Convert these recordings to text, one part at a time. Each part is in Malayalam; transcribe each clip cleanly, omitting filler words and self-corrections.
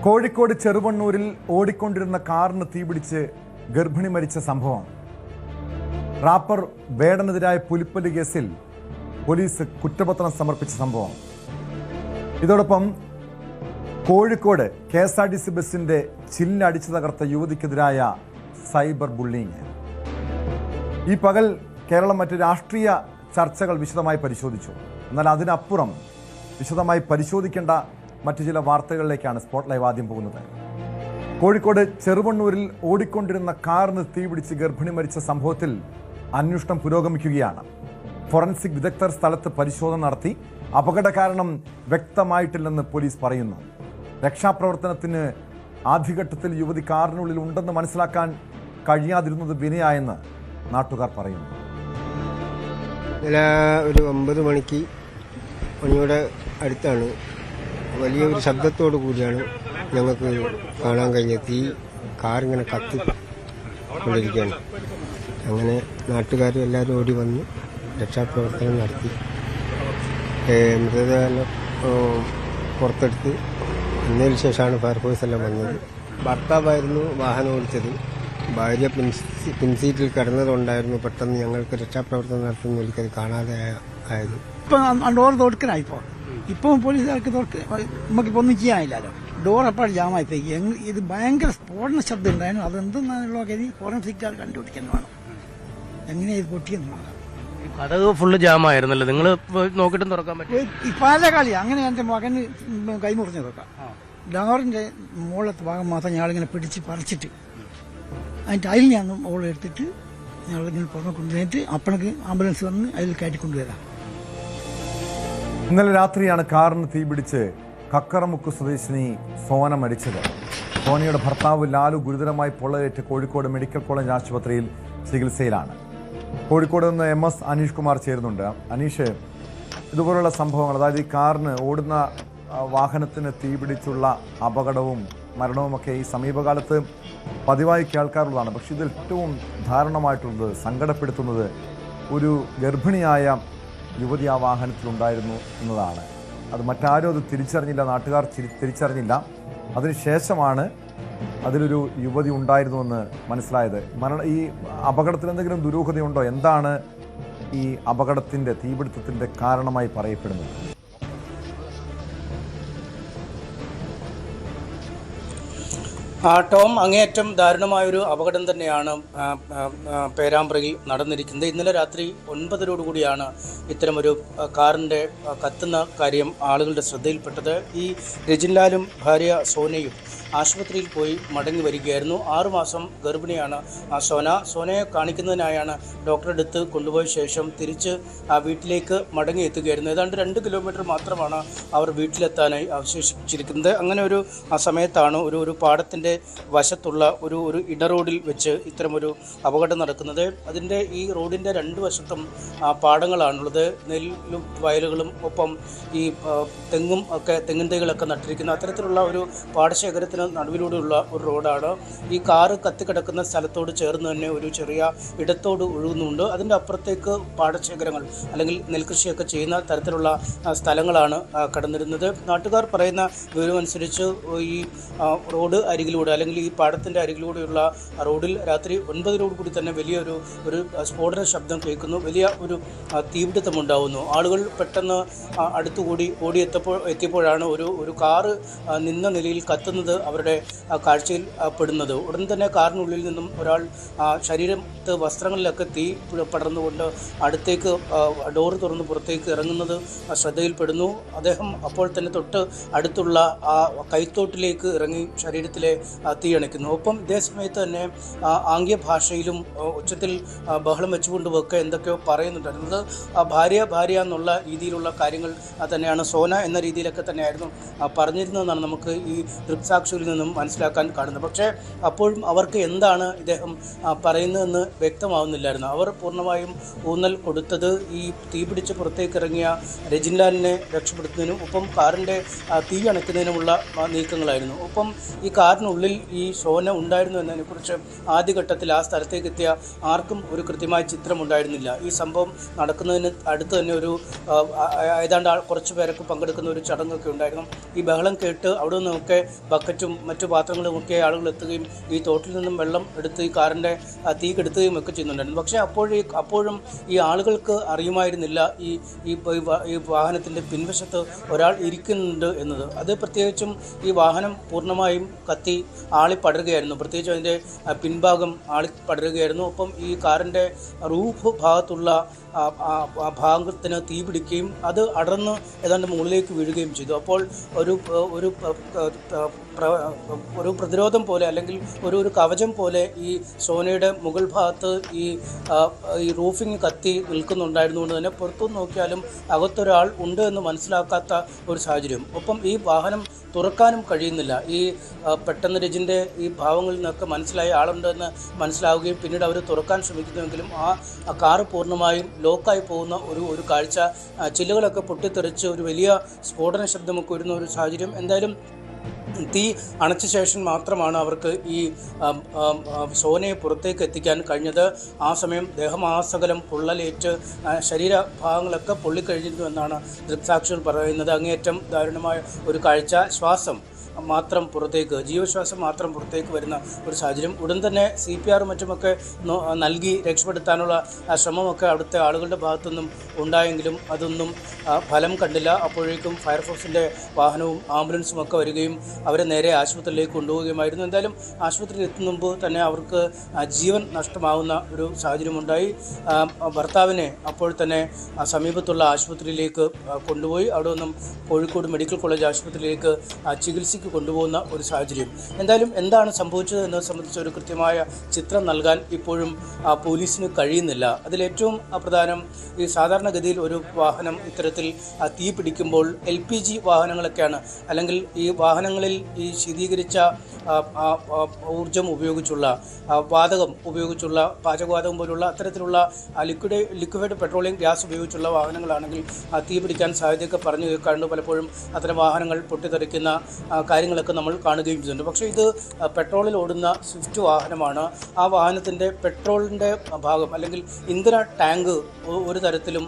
കോഴിക്കോട് ചെറുവണ്ണൂരിൽ ഓടിക്കൊണ്ടിരുന്ന കാറിന് തീപിടിച്ച് ഗർഭിണി മരിച്ച സംഭവം. റാപ്പർ വേടനെതിരായ പുലിപ്പല്ലി കേസിൽ പോലീസ് കുറ്റപത്രം സമർപ്പിച്ച സംഭവം. ഇതോടൊപ്പം കോഴിക്കോട് KSRTC ബസിന്റെ ചില്ലടിച്ചു തകർത്ത യുവതിക്കെതിരായ സൈബർ ബുള്ളിങ്. ഈ പകൽ കേരളം മറ്റ് രാഷ്ട്രീയ ചർച്ചകൾ വിശദമായി പരിശോധിച്ചു. എന്നാൽ അതിനപ്പുറം വിശദമായി പരിശോധിക്കേണ്ട മറ്റു ചില വാർത്തകളിലേക്കാണ് സ്പോട്ട് ലൈവ് ആദ്യം പോകുന്നത്. കോഴിക്കോട് ചെറുവണ്ണൂരിൽ ഓടിക്കൊണ്ടിരുന്ന കാറിന് തീപിടിച്ച് ഗർഭിണി മരിച്ച സംഭവത്തിൽ അന്വേഷണം പുരോഗമിക്കുകയാണ്. ഫോറൻസിക് വിദഗ്ധർ സ്ഥലത്ത് പരിശോധന നടത്തി. അപകട കാരണം വ്യക്തമായിട്ടില്ലെന്ന് പോലീസ് പറയുന്നു. രക്ഷാപ്രവർത്തനത്തിന് ആദ്യഘട്ടത്തിൽ യുവതി കാറിനുള്ളിൽ ഉണ്ടെന്ന് മനസ്സിലാക്കാൻ കഴിയാതിരുന്നത് വിനയായെന്ന് നാട്ടുകാർ പറയുന്നു. ഇന്നലെ ഒരു 9 മണിയുടെ അടുത്താണ് വലിയൊരു ശബ്ദത്തോടു കൂടിയാണ് ഞങ്ങൾക്ക് കാണാൻ കഴിഞ്ഞത്. തീ കാറിങ്ങനെ കത്തി കൊണ്ടിരിക്കുകയാണ്. അങ്ങനെ നാട്ടുകാരും എല്ലാവരും ഓടി വന്ന് രക്ഷാപ്രവർത്തനം നടത്തി മൃതദേഹം പുറത്തെടുത്ത് എന്നതിന് ശേഷമാണ് ഫയർഫോഴ്സ് എല്ലാം വന്നത്. ഭർത്താവായിരുന്നു വാഹനം ഓടിച്ചത്. ഭാര്യ പിൻസീറ്റിൽ കിടന്നതുകൊണ്ടായിരുന്നു പെട്ടെന്ന് ഞങ്ങൾക്ക് രക്ഷാപ്രവർത്തനം നടത്തുന്ന ഒരിക്കൽ കാണാതെ ആയത്. ഇപ്പം ഡോർ തുറക്കാനായിപ്പോൾ ഇപ്പം പോലീസുകാർക്ക് നമുക്കിപ്പോൾ ഒന്നും ചെയ്യാനില്ലല്ലോ. ഡോർ അപ്പോൾ ജാമായിപ്പോയി. ഇത് ഭയങ്കര സ്ഫോടന ശബ്ദം ഉണ്ടായിരുന്നു. അതെന്തെന്നുള്ള കാര്യം ഫോറൻസിക്കാർ കണ്ടുപിടിക്കാൻ വേണം. എങ്ങനെയാ ഇത് പൊട്ടിയെന്ന് അത് ഫുള്ള് ജാമായിരുന്നല്ലോ. നിങ്ങൾ നോക്കിയിട്ടും തുറക്കാൻ പറ്റും. പല കളി അങ്ങനെ എന്റെ മകന് കൈമുറിഞ്ഞതൊക്കെ ഡോറിന്റെ മുകളത്തെ ഭാഗം മാത്രം ഞങ്ങളിങ്ങനെ പിടിച്ച് പറിച്ചിട്ട് അതിന്റെ അതിൽ ഞാൻ ഓളം എടുത്തിട്ട് ഞങ്ങളിങ്ങനെ പുറമെ കൊണ്ടുവന്നിട്ട് അപ്പണക്ക് ആംബുലൻസ് വന്ന് അതിൽ കയറ്റിക്കൊണ്ടുവരാം. ഇന്നലെ രാത്രിയാണ് കാറിന് തീപിടിച്ച് കക്കറമുക്ക് സ്വദേശിനി സോന മരിച്ചത്. സോനയുടെ ഭർത്താവ് ലാലു ഗുരുതരമായി പൊള്ളലേറ്റ് കോഴിക്കോട് മെഡിക്കൽ കോളേജ് ആശുപത്രിയിൽ ചികിത്സയിലാണ്. കോഴിക്കോട് നിന്ന് MS അനീഷ് കുമാർ ചേരുന്നുണ്ട്. അനീഷ്, ഇതുപോലുള്ള സംഭവങ്ങൾ, അതായത് ഈ കാറിന് ഓടുന്ന വാഹനത്തിന് തീപിടിച്ചുള്ള അപകടവും മരണവുമൊക്കെ ഈ സമീപകാലത്ത് പതിവായി കേൾക്കാറുള്ളതാണ്. പക്ഷെ ഇതിൽ ഏറ്റവും ദാരുണമായിട്ടുള്ളത്, സങ്കടപ്പെടുത്തുന്നത്, ഒരു ഗർഭിണിയായ യുവതി ആ വാഹനത്തിലുണ്ടായിരുന്നു എന്നതാണ്. അത് മറ്റാരും അത് തിരിച്ചറിഞ്ഞില്ല, നാട്ടുകാർ തിരിച്ചറിഞ്ഞില്ല. അതിനുശേഷമാണ് അതിലൊരു യുവതി ഉണ്ടായിരുന്നുവെന്ന് മനസ്സിലായത്. ഈ അപകടത്തിൽ എന്തെങ്കിലും ദുരൂഹതയുണ്ടോ? എന്താണ് ഈ അപകടത്തിൻ്റെ, തീപിടുത്തത്തിൻ്റെ കാരണമായി പറയപ്പെടുന്നത്? ടോം, അങ്ങേയറ്റം ദാരുണമായൊരു അപകടം തന്നെയാണ് പേരാമ്പ്രയിൽ നടന്നിരിക്കുന്നത്. ഇന്നലെ രാത്രി 9:00 ഇത്തരമൊരു കാറിൻ്റെ കത്തുന്ന കാര്യം ആളുകളുടെ ശ്രദ്ധയിൽപ്പെട്ടത്. ഈ രജിൻലാലും ഭാര്യ സോനയും ആശുപത്രിയിൽ പോയി മടങ്ങി വരികയായിരുന്നു. 6 മാസം ഗർഭിണിയാണ് സോനയെ കാണിക്കുന്നതിനായാണ് ഡോക്ടറെ അടുത്ത് കൊണ്ടുപോയ ശേഷം തിരിച്ച് വീട്ടിലേക്ക് മടങ്ങി എത്തുകയായിരുന്നു. ഏതാണ്ട് 2 കിലോമീറ്റർ മാത്രമാണ് അവർ വീട്ടിലെത്താനായി അവശേഷിച്ചിരിക്കുന്നത്. അങ്ങനെ ഒരു സമയത്താണ് ഒരു പാടത്തിൻ്റെ വശത്തുള്ള ഒരു ഇടറോഡിൽ വെച്ച് ഇത്തരമൊരു അപകടം നടക്കുന്നത്. അതിൻ്റെ ഈ റോഡിൻ്റെ 2 വശത്തും പാടങ്ങളാണുള്ളത്. നെല്ലും വയലുകളും ഒപ്പം ഈ തെങ്ങിൻ തൈകളൊക്കെ നട്ടിരിക്കുന്ന അത്തരത്തിലുള്ള ഒരു പാടശേഖരത്തിന് നടുവിലൂടെയുള്ള ഒരു റോഡാണ്. ഈ കാറ് കത്തിക്കിടക്കുന്ന സ്ഥലത്തോട് ചേർന്ന് തന്നെ ഒരു ചെറിയ ഇടത്തോട് ഒഴുകുന്നുണ്ട്. അതിൻ്റെ അപ്പുറത്തേക്ക് പാടശേഖരങ്ങൾ അല്ലെങ്കിൽ നെൽകൃഷിയൊക്കെ ചെയ്യുന്ന തരത്തിലുള്ള സ്ഥലങ്ങളാണ് കടന്നിരുന്നത്. നാട്ടുകാർ പറയുന്ന വിവരമനുസരിച്ച് ഈ റോഡ് അരികിലൂടെ അല്ലെങ്കിൽ ഈ പാടത്തിൻ്റെ അരികിലൂടെയുള്ള റോഡിൽ രാത്രി 9:00 തന്നെ വലിയൊരു സ്ഫോടന ശബ്ദം കേൾക്കുന്നു. വലിയ ഒരു തീപിടുത്തമുണ്ടാവുന്നു. ആളുകൾ പെട്ടെന്ന് അടുത്തുകൂടി എത്തിയപ്പോഴാണ് ഒരു കാറ് നിന്ന നിലയിൽ കത്തുന്നത് അവരുടെ കാഴ്ചയിൽ പെടുന്നത്. ഉടൻ തന്നെ കാറിനുള്ളിൽ നിന്നും ഒരാൾ ശരീരത്ത് വസ്ത്രങ്ങളിലൊക്കെ തീ പടർന്നുകൊണ്ട് അടുത്തേക്ക് ഡോറ് തുറന്ന് പുറത്തേക്ക് ഇറങ്ങുന്നത് ശ്രദ്ധയിൽപ്പെടുന്നു. അദ്ദേഹം അപ്പോൾ തന്നെ തൊട്ട് അടുത്തുള്ള ആ കൈത്തോട്ടിലേക്ക് ഇറങ്ങി ശരീരത്തിലെ തീ അണയ്ക്കുന്നു. ഒപ്പം ഇതേ സമയത്ത് തന്നെ ആംഗ്യ ഭാഷയിലും ഉച്ചത്തിൽ ബഹളം വെച്ചുകൊണ്ടുമൊക്കെ എന്തൊക്കെയോ പറയുന്നുണ്ടായിരുന്നത്. ഭാര്യ എന്നുള്ള രീതിയിലുള്ള കാര്യങ്ങൾ തന്നെയാണ്, സോന എന്ന രീതിയിലൊക്കെ തന്നെയായിരുന്നു പറഞ്ഞിരുന്നതെന്നാണ് നമുക്ക് ഈ ദൃക്സാക്ഷിയിൽ നിന്നും മനസ്സിലാക്കാൻ കാണുന്നത്. പക്ഷേ അപ്പോഴും അവർക്ക് എന്താണ് ഇദ്ദേഹം പറയുന്നതെന്ന് വ്യക്തമാവുന്നില്ലായിരുന്നു. അവർ പൂർണ്ണമായും ഊന്നൽ കൊടുത്തത് ഈ തീപിടിച്ച് പുറത്തേക്ക് ഇറങ്ങിയ രജിൻലാലിനെ രക്ഷപ്പെടുത്തുന്നതിനും ഒപ്പം കാറിൻ്റെ തീ അണയ്ക്കുന്നതിനുമുള്ള നീക്കങ്ങളായിരുന്നു. ഒപ്പം ഈ കാറിനുള്ളിൽ ഈ സോന ഉണ്ടായിരുന്നു എന്നതിനെക്കുറിച്ച് ആദ്യഘട്ടത്തിൽ ആ സ്ഥലത്തേക്ക് എത്തിയ ആർക്കും ഒരു കൃത്യമായ ചിത്രമുണ്ടായിരുന്നില്ല. ഈ സംഭവം നടക്കുന്നതിന് അടുത്ത് തന്നെ ഏതാണ്ട് കുറച്ച് പേരൊക്കെ പങ്കെടുക്കുന്ന ഒരു ചടങ്ങൊക്കെ ഉണ്ടായിരുന്നു. ഈ ബഹളം കേട്ട് അവിടെ നിന്നൊക്കെ ബക്കറ്റും മറ്റു പാത്രങ്ങളുമൊക്കെ ആളുകൾ എത്തുകയും ഈ തോട്ടിൽ നിന്നും വെള്ളം എടുത്ത് ഈ കാറിൻ്റെ തീ കെടുത്തുകയും ഒക്കെ ചെയ്യുന്നുണ്ടായിരുന്നു. പക്ഷേ അപ്പോഴും ഈ ആളുകൾക്ക് അറിയുമായിരുന്നില്ല ഈ വാഹനത്തിൻ്റെ പിൻവശത്ത് ഒരാൾ ഇരിക്കുന്നുണ്ട് എന്നത്. അത് പ്രത്യേകിച്ചും ഈ വാഹനം പൂർണ്ണമായും കത്തി ആളിപ്പടരുകയായിരുന്നു. പ്രത്യേകിച്ചും അതിൻ്റെ പിൻഭാഗം ആളിപ്പടരുകയായിരുന്നു. ഒപ്പം ഈ കാറിൻ്റെ റൂഫ് ഭാഗത്തുള്ള ഭാഗത്തിന് തീ പിടിക്കുകയും അത് അടർന്ന് ഏതാണ്ട് മുകളിലേക്ക് വീഴുകയും ചെയ്തു. അപ്പോൾ ഒരു പ്രതിരോധം പോലെ അല്ലെങ്കിൽ ഒരു കവചം പോലെ ഈ സോനയുടെ മുകൾ ഭാഗത്ത് ഈ റൂഫിങ് കത്തി നിൽക്കുന്നുണ്ടായിരുന്നുകൊണ്ട് തന്നെ പുറത്തുനിന്ന് നോക്കിയാലും അകത്തൊരാൾ ഉണ്ട് എന്ന് മനസ്സിലാക്കാത്ത ഒരു സാഹചര്യം. ഒപ്പം ഈ വാഹനം തുറക്കാനും കഴിയുന്നില്ല. ഈ പെട്ടെന്ന് രജിൻ്റെ ഈ ഭാവങ്ങളിൽ നിന്നൊക്കെ മനസ്സിലായ ആളുണ്ട് എന്ന് മനസ്സിലാവുകയും പിന്നീട് അവർ തുറക്കാൻ ശ്രമിക്കുന്നുവെങ്കിലും ആ കാറ് പൂർണ്ണമായും ലോക്കായി പോകുന്ന ഒരു കാഴ്ച, ചില്ലുകളൊക്കെ പൊട്ടിത്തെറിച്ച് ഒരു വലിയ സ്ഫോടന ശബ്ദമൊക്കെ വരുന്ന ഒരു സാഹചര്യം. എന്തായാലും തീ അണച്ച ശേഷം മാത്രമാണ് അവർക്ക് ഈ സോനയെ പുറത്തേക്ക് എത്തിക്കാൻ കഴിഞ്ഞത്. ആ സമയം ദേഹമാസകലം പൊള്ളലേറ്റ് ശരീരഭാഗങ്ങളൊക്കെ പൊള്ളിക്കഴിഞ്ഞിരുന്നു എന്നാണ് ദൃക്സാക്ഷികൾ പറയുന്നത്. അങ്ങേയറ്റം ദാരുണമായ ഒരു കാഴ്ച. ശ്വാസം മാത്രം പുറത്തേക്ക്, ജീവശ്വാസം മാത്രം പുറത്തേക്ക് വരുന്ന ഒരു സാഹചര്യം. ഉടൻ തന്നെ CPR മറ്റുമൊക്കെ നൽകി രക്ഷപ്പെടുത്താനുള്ള ശ്രമമൊക്കെ അവിടുത്തെ ആളുകളുടെ ഭാഗത്തുനിന്നും ഉണ്ടായെങ്കിലും അതൊന്നും ഫലം കണ്ടില്ല. അപ്പോഴേക്കും ഫയർഫോഴ്സിൻ്റെ വാഹനവും ആംബുലൻസും ഒക്കെ വരികയും അവരെ നേരെ ആശുപത്രിയിലേക്ക് കൊണ്ടുപോവുകയുമായിരുന്നു. എന്തായാലും ആശുപത്രിയിൽ എത്തുന്ന മുമ്പ് തന്നെ അവർക്ക് ജീവൻ നഷ്ടമാവുന്ന ഒരു സാഹചര്യമുണ്ടായി. ഭർത്താവിനെ അപ്പോൾ തന്നെ സമീപത്തുള്ള ആശുപത്രിയിലേക്ക് കൊണ്ടുപോയി. അവിടെ നിന്നും കോഴിക്കോട് മെഡിക്കൽ കോളേജ് ആശുപത്രിയിലേക്ക് ചികിത്സയ്ക്ക് കൊണ്ടുപോകുന്ന ഒരു സാഹചര്യം. എന്തായാലും എന്താണ് സംഭവിച്ചത് എന്നത് സംബന്ധിച്ച് ഒരു കൃത്യമായ ചിത്രം നൽകാൻ ഇപ്പോഴും പോലീസിന് കഴിയുന്നില്ല. അതിലേറ്റവും പ്രധാനം ഈ സാധാരണഗതിയിൽ ഒരു വാഹനം ഇത്തരത്തിൽ തീ പിടിക്കുമ്പോൾ LPG വാഹനങ്ങളൊക്കെയാണ്, അല്ലെങ്കിൽ ഈ വാഹനങ്ങളിൽ ഈ ശീതീകരിച്ച ഊർജം ഉപയോഗിച്ചുള്ള വാതകം ഉപയോഗിച്ചുള്ള പാചകവാതകം പോലുള്ള അത്തരത്തിലുള്ള ലിക്വിഡ് പെട്രോളിയം ഗ്യാസ് ഉപയോഗിച്ചുള്ള വാഹനങ്ങളാണെങ്കിൽ തീ പിടിക്കാൻ സാധ്യതയൊക്കെ പറഞ്ഞു കേൾക്കാറുണ്ട്. പലപ്പോഴും അത്തരം വാഹനങ്ങൾ പൊട്ടിത്തെറിക്കുന്ന കാര്യങ്ങളൊക്കെ നമ്മൾ കാണുകയും ചെയ്യുന്നുണ്ട്. പക്ഷേ ഇത് പെട്രോളിൽ ഓടുന്ന സ്വിഫ്റ്റ് വാഹനമാണ്. ആ വാഹനത്തിൻ്റെ പെട്രോളിൻ്റെ ഭാഗം അല്ലെങ്കിൽ ഇന്ധന ടാങ്ക് ഒരു തരത്തിലും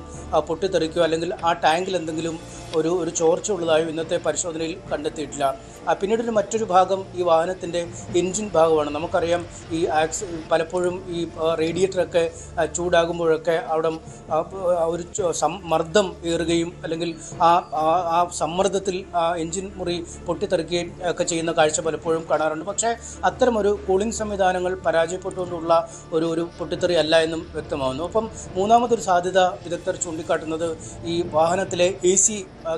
പൊട്ടിത്തെറിക്കുകയോ അല്ലെങ്കിൽ ആ ടാങ്കിൽ എന്തെങ്കിലും ഒരു ചോർച്ച ഉള്ളതായോ ഇന്നത്തെ പരിശോധനയിൽ കണ്ടെത്തിയിട്ടില്ല. പിന്നീട് മറ്റൊരു ഭാഗം ഈ വാഹനത്തിൻ്റെ എൻജിൻ ഭാഗമാണ്. നമുക്കറിയാം ഈ പലപ്പോഴും ഈ റേഡിയേറ്ററൊക്കെ ചൂടാകുമ്പോഴൊക്കെ അവിടെ ഒരു മർദ്ദം ഏറുകയും അല്ലെങ്കിൽ ആ സമ്മർദ്ദത്തിൽ എൻജിൻ മുറി പൊട്ടിത്തെറിക്കുകയും ഒക്കെ ചെയ്യുന്ന കാഴ്ച പലപ്പോഴും കാണാറുണ്ട്. പക്ഷേ അത്തരമൊരു കൂളിംഗ് സംവിധാനങ്ങൾ പരാജയപ്പെട്ടുകൊണ്ടുള്ള ഒരു പൊട്ടിത്തെറി അല്ല എന്നും വ്യക്തമാകുന്നു. ഒപ്പം മൂന്നാമതൊരു സാധ്യത വിദഗ്ധർ ചൂണ്ടിക്കാട്ടുന്നത് ഈ വാഹനത്തിലെ AC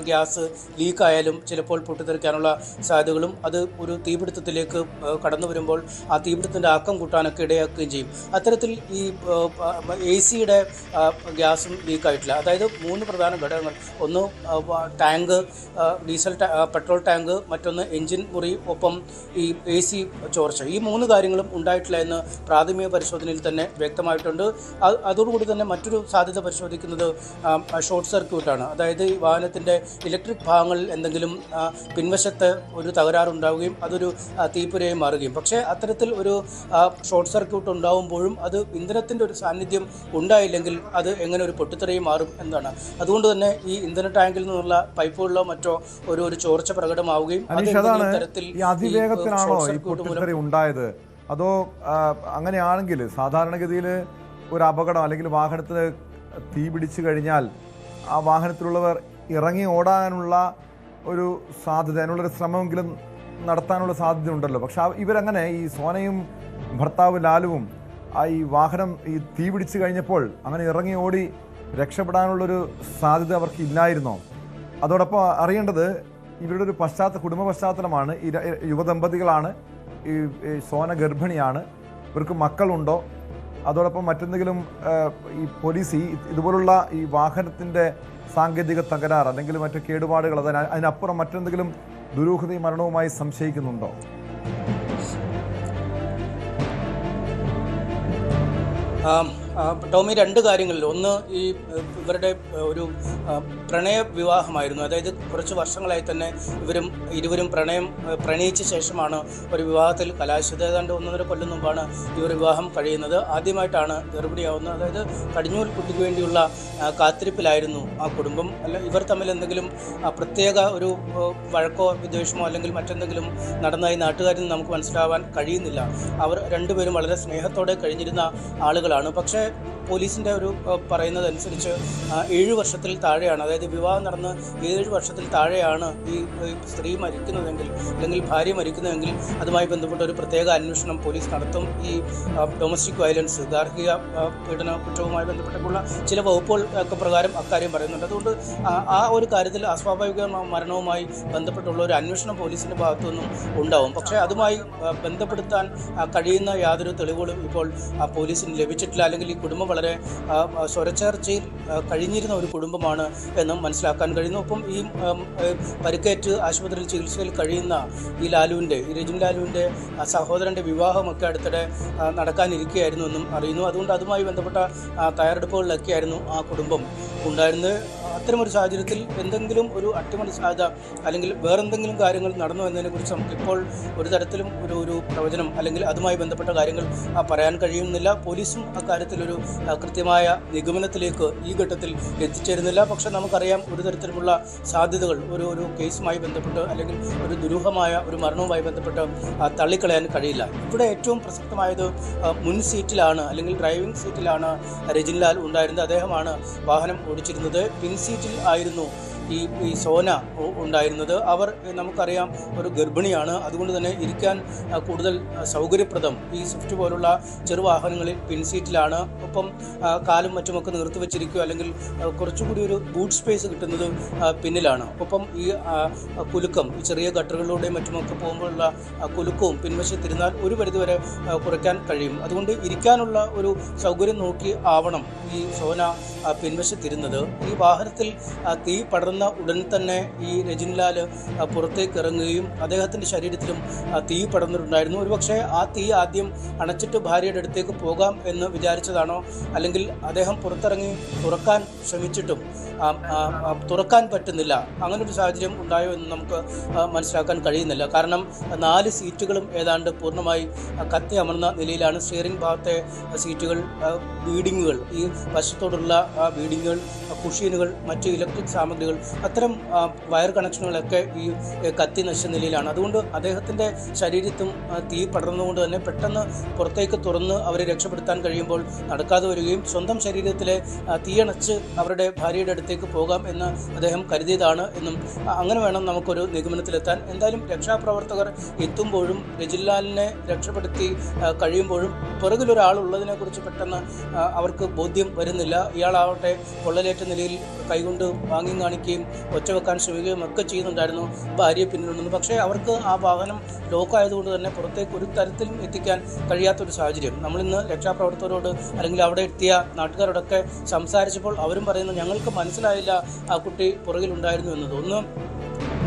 ഗ്യാസ് ലീക്കായാലും ചിലപ്പോൾ പൊട്ടിത്തെറിക്കാനുള്ള സാധ്യതകളും അത് ഒരു തീപിടുത്തത്തിലേക്ക് കടന്നു വരുമ്പോൾ ആ തീപിടുത്തത്തിൻ്റെ ആക്കം കൂട്ടാനൊക്കെ ഇടയാക്കുകയും ചെയ്യും. അത്തരത്തിൽ ഈ AC-യുടെ ഗ്യാസും ലീക്കായിട്ടില്ല. അതായത് 3 പ്രധാന ഘടകങ്ങൾ: ഒന്ന് ടാങ്ക്, പെട്രോൾ ടാങ്ക്, മറ്റൊന്ന് എൻജിൻ മുറി, ഒപ്പം ഈ AC ചോർച്ച. ഈ 3 കാര്യങ്ങളും ഉണ്ടായിട്ടില്ല എന്ന് പ്രാഥമിക പരിശോധനയിൽ തന്നെ വ്യക്തമായിട്ടുണ്ട്. അതോടുകൂടി തന്നെ മറ്റൊരു സാധ്യത പരിശോധിക്കുന്നത് ഷോർട്ട് സർക്യൂട്ടാണ്. അതായത് ഈ വാഹനത്തിൻ്റെ ഇലക്ട്രിക് ഭാഗങ്ങളിൽ എന്തെങ്കിലും പിൻവശത്ത് ഒരു തകരാറുണ്ടാവുകയും അതൊരു തീപ്പുരയായി മാറുകയും. പക്ഷേ അത്തരത്തിൽ ഒരു ഷോർട്ട് സർക്യൂട്ട് ഉണ്ടാവുമ്പോഴും അത് ഇന്ധനത്തിൻ്റെ ഒരു സാന്നിധ്യം ഉണ്ടായില്ലെങ്കിൽ അത് എങ്ങനെ ഒരു പൊട്ടിത്തെറിയായി മാറും എന്നതാണ്. അതുകൊണ്ട് തന്നെ ഈ ഇന്ധന ടാങ്കിൽ നിന്നുള്ള പൈപ്പുകളിലോ മറ്റോ ഒരു ചോർച്ച പ്രകടമാവുകയും തരത്തിൽ അതിവേഗത്തിലാണോ ഈ പൊട്ടിത്തെറി ഉണ്ടായത്? അതോ അങ്ങനെയാണെങ്കിൽ സാധാരണഗതിയിൽ ഒരു അപകടം അല്ലെങ്കിൽ വാഹനത്തിന് തീ പിടിച്ചു കഴിഞ്ഞാൽ ആ വാഹനത്തിലുള്ളവർ ഇറങ്ങി ഓടാനുള്ള ഒരു സാധ്യത, അതിനുള്ളൊരു ശ്രമമെങ്കിലും നടത്താനുള്ള സാധ്യത ഉണ്ടല്ലോ. പക്ഷെ ഇവരങ്ങനെ, ഈ സോനയും ഭർത്താവ് ലാലുവും ഈ വാഹനം ഈ തീ പിടിച്ചു കഴിഞ്ഞപ്പോൾ അങ്ങനെ ഇറങ്ങി ഓടി രക്ഷപ്പെടാനുള്ളൊരു സാധ്യത അവർക്ക് ഇല്ലായിരുന്നോ? അതോടൊപ്പം അറിയേണ്ടത് ഇവരുടെ ഒരു കുടുംബ പശ്ചാത്തലമാണ്. ഈ യുവദമ്പതികളാണ്. ഈ സോന ഗർഭിണിയാണ്. ഇവർക്ക് മക്കളുണ്ടോ? അതോടൊപ്പം മറ്റെന്തെങ്കിലും ഈ പോലീസ് ഇതുപോലുള്ള ഈ വാഹനത്തിൻ്റെ സാങ്കേതിക തകരാർ അല്ലെങ്കിൽ മറ്റു കേടുപാടുകൾ അതിനപ്പുറം മറ്റെന്തെങ്കിലും ദുരൂഹതയും മരണവുമായി സംശയിക്കുന്നുണ്ടോ? ടോമി, രണ്ട് കാര്യങ്ങളിൽ. ഒന്ന്, ഈ ഇവരുടെ ഒരു പ്രണയ വിവാഹമായിരുന്നു. അതായത് കുറച്ച് വർഷങ്ങളായി തന്നെ ഇരുവരും പ്രണയിച്ച ശേഷമാണ് ഒരു വിവാഹത്തിൽ കലാശിച്ചത്. ഏതാണ്ട് 1.5 കൊല്ലം മുമ്പാണ് ഇവർ വിവാഹം കഴിയുന്നത്. ആദ്യമായിട്ടാണ് ഗർഭിണിയാവുന്നത്. അതായത് കടിഞ്ഞൂൽ കുട്ടിക്ക് വേണ്ടിയുള്ള കാത്തിരിപ്പിലായിരുന്നു ആ കുടുംബം. ഇവർ തമ്മിൽ എന്തെങ്കിലും പ്രത്യേക ഒരു വഴക്കോ വിദ്വേഷമോ അല്ലെങ്കിൽ മറ്റെന്തെങ്കിലും നടന്നതായി നാട്ടുകാരിൽ നിന്ന് നമുക്ക് മനസ്സിലാവാൻ കഴിയുന്നില്ല. അവർ രണ്ടുപേരും വളരെ സ്നേഹത്തോടെ കഴിഞ്ഞിരുന്ന ആളുകളാണ്. പക്ഷേ പോലീസിൻ്റെ ഒരു പറയുന്നതനുസരിച്ച് 7 വർഷത്തിൽ താഴെയാണ്, അതായത് വിവാഹം നടന്ന് 7 വർഷത്തിൽ താഴെയാണ് ഈ സ്ത്രീ മരിക്കുന്നതെങ്കിൽ അല്ലെങ്കിൽ ഭാര്യ മരിക്കുന്നതെങ്കിൽ അതുമായി ബന്ധപ്പെട്ട ഒരു പ്രത്യേക അന്വേഷണം പോലീസ് നടത്തും. ഈ ഡൊമസ്റ്റിക് വയലൻസ്, ഗാർഹിക പീഡന കുറ്റവുമായി ബന്ധപ്പെട്ടുള്ള ചില വകുപ്പുകൾ ഒക്കെ പ്രകാരം അക്കാര്യം പറയുന്നുണ്ട്. അതുകൊണ്ട് ആ ഒരു കാര്യത്തിൽ അസ്വാഭാവിക മരണവുമായി ബന്ധപ്പെട്ടുള്ള ഒരു അന്വേഷണം പോലീസിൻ്റെ ഭാഗത്തുനിന്നും ഉണ്ടാവും. പക്ഷേ അതുമായി ബന്ധപ്പെടുത്താൻ കഴിയുന്ന യാതൊരു തെളിവുകളും ഇപ്പോൾ പോലീസിന് ലഭിച്ചിട്ടില്ല. അല്ലെങ്കിൽ ഈ കുടുംബം വളരെ സ്വരച്ചേർച്ചയിൽ കഴിഞ്ഞിരുന്ന ഒരു കുടുംബമാണ് എന്നും മനസ്സിലാക്കാൻ കഴിയുന്നു. ഒപ്പം ഈ പരിക്കേറ്റ് ആശുപത്രിയിൽ ചികിത്സയിൽ കഴിയുന്ന ഈ രജിൻ ലാലുവിൻ്റെ സഹോദരൻ്റെ വിവാഹമൊക്കെ അടുത്തിടെ നടക്കാനിരിക്കുകയായിരുന്നു എന്നും അറിയുന്നു. അതുകൊണ്ട് അതുമായി ബന്ധപ്പെട്ട തയ്യാറെടുപ്പുകളിലൊക്കെയായിരുന്നു ആ കുടുംബം ഉണ്ടായിരുന്നത്. അത്തരമൊരു സാഹചര്യത്തിൽ എന്തെങ്കിലും ഒരു അട്ടിമറി സാധ്യത അല്ലെങ്കിൽ വേറെന്തെങ്കിലും കാര്യങ്ങൾ നടന്നു എന്നതിനെക്കുറിച്ച് നമുക്കിപ്പോൾ ഒരു തരത്തിലും ഒരു പ്രവചനം അല്ലെങ്കിൽ അതുമായി ബന്ധപ്പെട്ട കാര്യങ്ങൾ പറയാൻ കഴിയുന്നില്ല. പോലീസും അക്കാര്യത്തിലൊരു കൃത്യമായ നിഗമനത്തിലേക്ക് ഈ ഘട്ടത്തിൽ എത്തിച്ചേരുന്നില്ല. പക്ഷെ നമുക്കറിയാം ഒരു തരത്തിലുമുള്ള സാധ്യതകൾ ഒരു കേസുമായി ബന്ധപ്പെട്ട് അല്ലെങ്കിൽ ഒരു ദുരൂഹമായ ഒരു മരണവുമായി ബന്ധപ്പെട്ട് തള്ളിക്കളയാൻ കഴിയില്ല. ഇവിടെ ഏറ്റവും പ്രസക്തമായത് മുൻ സീറ്റിലാണ് അല്ലെങ്കിൽ ഡ്രൈവിംഗ് സീറ്റിലാണ് രജിൻ ലാൽ ഉണ്ടായിരുന്നത്. അദ്ദേഹമാണ് വാഹനം ഓടിച്ചിരുന്നത്. പിൻ സീറ്റിൽ ആയിരുന്നു ഈ സോന ഉണ്ടായിരുന്നത്. അവർ നമുക്കറിയാം ഒരു ഗർഭിണിയാണ്. അതുകൊണ്ട് തന്നെ ഇരിക്കാൻ കൂടുതൽ സൗകര്യപ്രദം ഈ സ്വിഫ്റ്റ് പോലുള്ള ചെറുവാഹനങ്ങളിൽ പിൻസീറ്റിലാണ്. ഒപ്പം കാലും മറ്റുമൊക്കെ നിർത്തിവെച്ചിരിക്കുക അല്ലെങ്കിൽ കുറച്ചുകൂടി ഒരു ബൂട്ട് സ്പേസ് കിട്ടുന്നത് പിന്നിലാണ്. ഒപ്പം ഈ കുലുക്കം, ഈ ചെറിയ ഗട്ടറുകളിലൂടെയും മറ്റുമൊക്കെ പോകുമ്പോഴുള്ള കുലുക്കവും പിൻവശത്തിരുന്നാൽ ഒരു പരിധിവരെ കുറയ്ക്കാൻ കഴിയും. അതുകൊണ്ട് ഇരിക്കാനുള്ള ഒരു സൗകര്യം നോക്കി ആവണം ഈ സോന പിൻവശത്തിരുന്നത്. ഈ വാഹനത്തിൽ തീ പടർന്ന ഉടൻ തന്നെ ഈ രജിൻ ലാൽ പുറത്തേക്ക് ഇറങ്ങുകയും അദ്ദേഹത്തിൻ്റെ ശരീരത്തിലും തീ പടർന്നിട്ടുണ്ടായിരുന്നു. ഒരുപക്ഷെ ആ തീ ആദ്യം അണച്ചിട്ട് ഭാര്യയുടെ അടുത്തേക്ക് പോകാം എന്ന് വിചാരിച്ചതാണോ, അല്ലെങ്കിൽ അദ്ദേഹം പുറത്തിറങ്ങി തുറക്കാൻ ശ്രമിച്ചിട്ടും തുറക്കാൻ പറ്റുന്നില്ല, അങ്ങനൊരു സാഹചര്യം ഉണ്ടായോ എന്ന് നമുക്ക് മനസ്സിലാക്കാൻ കഴിയുന്നില്ല. കാരണം 4 സീറ്റുകളും ഏതാണ്ട് പൂർണ്ണമായി കത്തി അമർന്ന നിലയിലാണ്. സ്റ്റിയറിംഗ് ഭാഗത്തെ സീറ്റുകൾ, ബീഡിങ്ങുകൾ, ഈ വശത്തോടുള്ള ബീഡിങ്ങുകൾ, കുഷീനുകൾ, മറ്റ് ഇലക്ട്രിക് സാമഗ്രികൾ, അത്തരം വയർ കണക്ഷനുകളൊക്കെ ഈ കത്തി നശിച്ച നിലയിലാണ്. അതുകൊണ്ട് അദ്ദേഹത്തിൻ്റെ ശരീരത്തും തീ പടർന്നുകൊണ്ട് തന്നെ പെട്ടെന്ന് പുറത്തേക്ക് തുറന്ന് അവരെ രക്ഷപ്പെടുത്താൻ കഴിയുമ്പോൾ നടക്കാതെ വരികയും സ്വന്തം ശരീരത്തിലെ തീയണച്ച് അവരുടെ ഭാര്യയുടെ അടുത്തേക്ക് പോകാം എന്ന് അദ്ദേഹം കരുതിയതാണ് എന്നും അങ്ങനെ വേണം നമുക്കൊരു നിഗമനത്തിലെത്താൻ. എന്തായാലും രക്ഷാപ്രവർത്തകർ എത്തുമ്പോഴും രജിൻ ലാലിനെ രക്ഷപ്പെടുത്തി കഴിയുമ്പോഴും പിറകിലൊരാളുള്ളതിനെക്കുറിച്ച് പെട്ടെന്ന് അവർക്ക് ബോധ്യം വരുന്നില്ല. ഇയാളാവട്ടെ പൊള്ളലേറ്റ നിലയിൽ കൈകൊണ്ട് വാങ്ങി കാണിക്കുകയും ഒച്ചവെക്കാൻ ശ്രമിക്കുകയും ഒക്കെ ചെയ്യുന്നുണ്ടായിരുന്നു ഭാര്യയെ പിന്നിലുണ്ടെന്ന്. പക്ഷേ അവർക്ക് ആ വാഹനം ലോക്കായതുകൊണ്ട് തന്നെ പുറത്തേക്ക് ഒരു തരത്തിലും എത്തിക്കാൻ കഴിയാത്തൊരു സാഹചര്യം. നമ്മളിന്ന് രക്ഷാപ്രവർത്തകരോട് അല്ലെങ്കിൽ അവിടെ എത്തിയ നാട്ടുകാരോടൊക്കെ സംസാരിച്ചപ്പോൾ അവരും പറയുന്നത് ഞങ്ങൾക്ക് മനസ്സിലായില്ല ആ കുട്ടി പുറകിലുണ്ടായിരുന്നു എന്നത്. ഒന്ന്,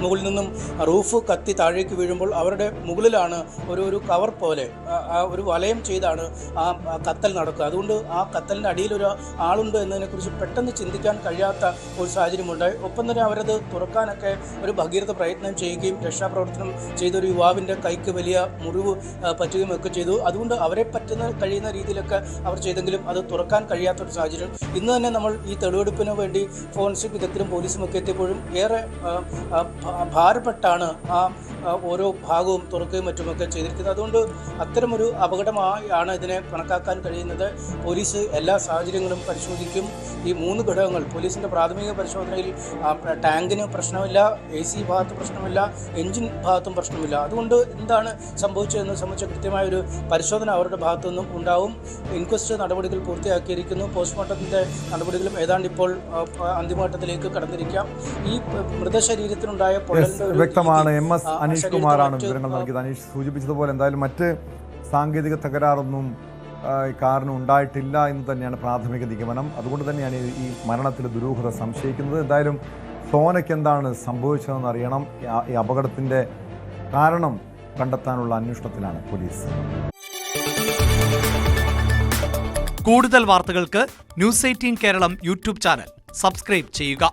മുകളിൽ നിന്നും റൂഫ് കത്തി താഴേക്ക് വീഴുമ്പോൾ അവരുടെ മുകളിലാണ് ഒരു കവർ പോലെ ഒരു വലയം ചെയ്താണ് ആ കത്തൽ നടക്കുക. അതുകൊണ്ട് ആ കത്തലിൻ്റെ അടിയിലൊരു ആളുണ്ട് എന്നതിനെക്കുറിച്ച് പെട്ടെന്ന് ചിന്തിക്കാൻ കഴിയാത്ത ഒരു സാഹചര്യമുണ്ടായി. ഒപ്പം തന്നെ അവരത് തുറക്കാനൊക്കെ ഒരു ഭഗീരഥ പ്രയത്നം ചെയ്യുകയും രക്ഷാപ്രവർത്തനം ചെയ്തൊരു യുവാവിൻ്റെ കൈക്ക് വലിയ മുറിവ് പറ്റുകയും ഒക്കെ ചെയ്തു. അതുകൊണ്ട് അവരെ കഴിയുന്ന രീതിയിലൊക്കെ അവർ ചെയ്തെങ്കിലും അത് തുറക്കാൻ കഴിയാത്തൊരു സാഹചര്യം. ഇന്ന് തന്നെ നമ്മൾ ഈ തെളിവെടുപ്പിന് വേണ്ടി ഫോറൻസിക് വിദഗ്ധരും പോലീസും ഒക്കെ എത്തിയപ്പോഴും ഏറെ ഭാരപ്പെട്ടാണ് ആ ഓരോ ഭാഗവും തുറക്കുകയും മറ്റുമൊക്കെ ചെയ്തിരിക്കുന്നത്. അതുകൊണ്ട് അത്തരമൊരു അപകടമായാണ് ഇതിനെ കണക്കാക്കാൻ കഴിയുന്നത്. പോലീസ് എല്ലാ സാഹചര്യങ്ങളും പരിശോധിക്കും. ഈ 3 ഘടകങ്ങൾ പോലീസിൻ്റെ പ്രാഥമിക പരിശോധനയിൽ ടാങ്കിന് പ്രശ്നമില്ല, AC ഭാഗത്ത് പ്രശ്നമില്ല, എൻജിൻ ഭാഗത്തും പ്രശ്നമില്ല. അതുകൊണ്ട് എന്താണ് സംഭവിച്ചതെന്ന് സംബന്ധിച്ച കൃത്യമായൊരു പരിശോധന അവരുടെ ഭാഗത്തു നിന്നും ഉണ്ടാവും. ഇൻക്വസ്റ്റ് നടപടികൾ പൂർത്തിയാക്കിയിരിക്കുന്നു. പോസ്റ്റ്മോർട്ടത്തിൻ്റെ നടപടികളും ഏതാണ്ട് ഇപ്പോൾ അന്തിമഘട്ടത്തിലേക്ക് കടന്നിരിക്കാം. ഈ മൃതശരീരത്തിനുണ്ടായ വ്യക്തമാണ്. MS അനീഷ് കുമാറാണ് വിവരങ്ങൾ നൽകിയത്. അനീഷ് സൂചിപ്പിച്ചതുപോലെ എന്തായാലും മറ്റ് സാങ്കേതിക തകരാറൊന്നും കാറിന് ഉണ്ടായിട്ടില്ല എന്ന് തന്നെയാണ് പ്രാഥമിക നിഗമനം. അതുകൊണ്ട് തന്നെയാണ് ഈ മരണത്തിൽ ദുരൂഹത സംശയിക്കുന്നത്. എന്തായാലും സോനയ്ക്ക് എന്താണ് സംഭവിച്ചതെന്ന് അറിയണം. ഈ അപകടത്തിൻ്റെ കാരണം കണ്ടെത്താനുള്ള അന്വേഷണത്തിലാണ് പോലീസ്. കൂടുതൽ വാർത്തകൾക്ക് news 18 Keralam YouTube channel subscribe ചെയ്യുക.